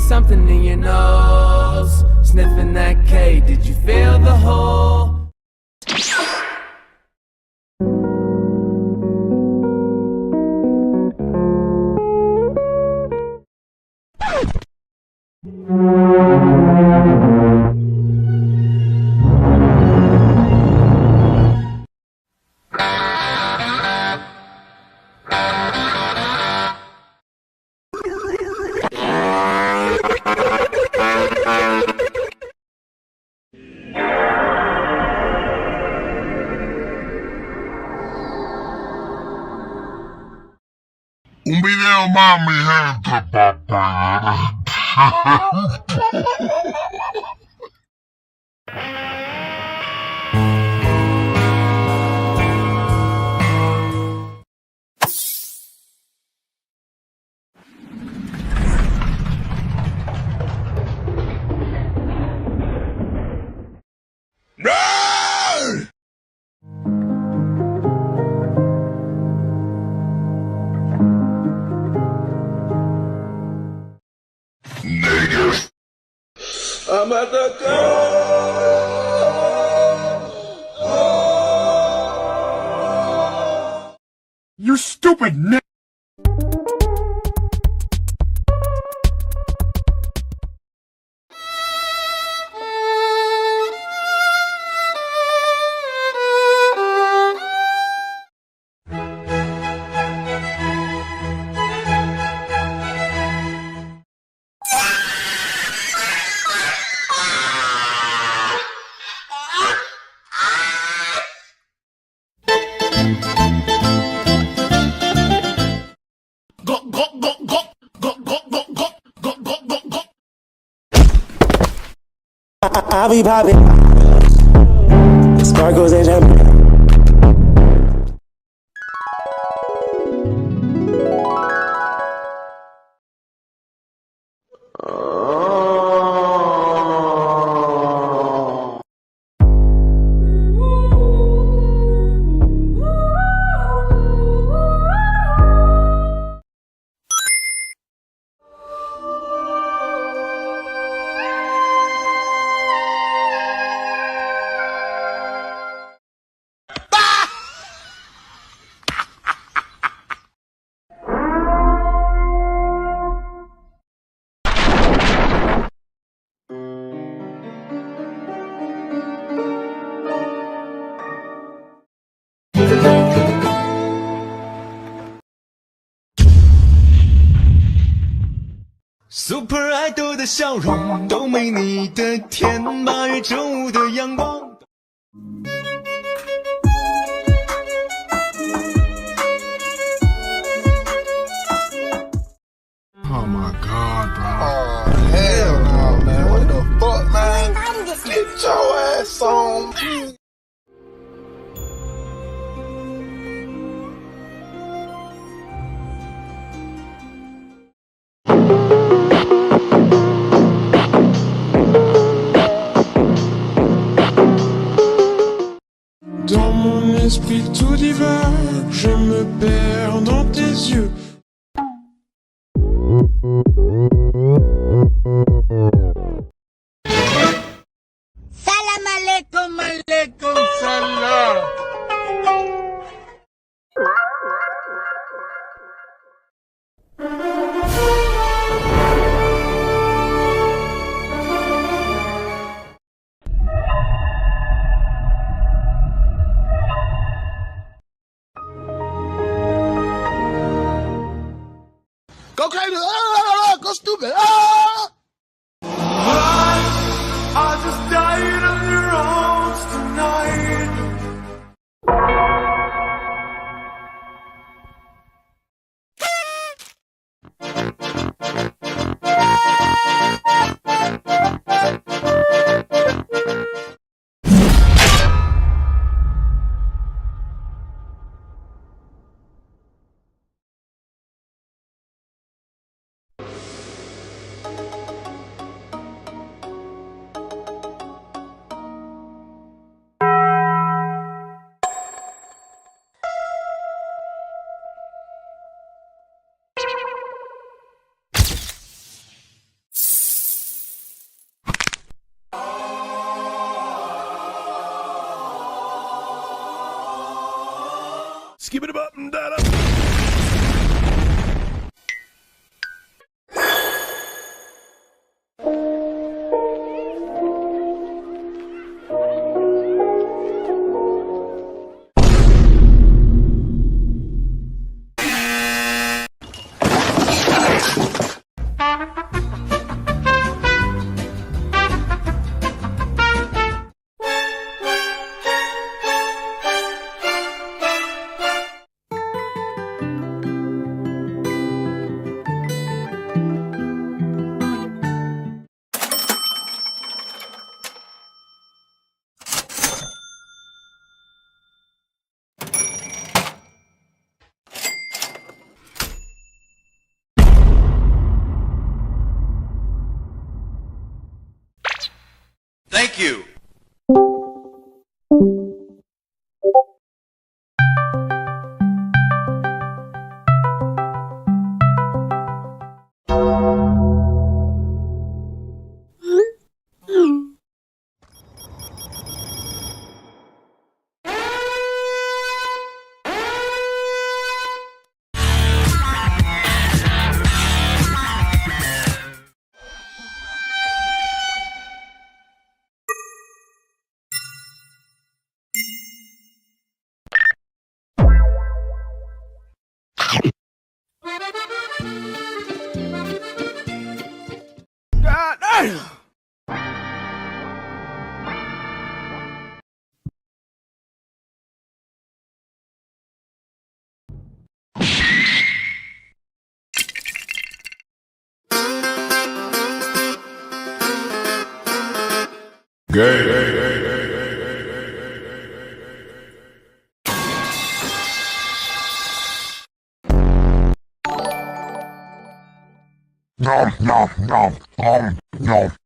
something in your nose. Sniffing that K, did you feel the hole? Un video más, mi gente, papá. Negus. I'm at the go. You stupid n***. I be poppin', sparkles and champagne. Super Idol 的笑容都没你的甜，8月正午的阳光。Oh my god, bro. Oh, hell no, man. What the fuck, man? Get your ass on. Dans mon esprit tout divin, je me perds dans tes yeux. Salam alaikum, alaikum salam. Skibidi Boom, da. Thank you. God damn! Nom nom nom nom nom.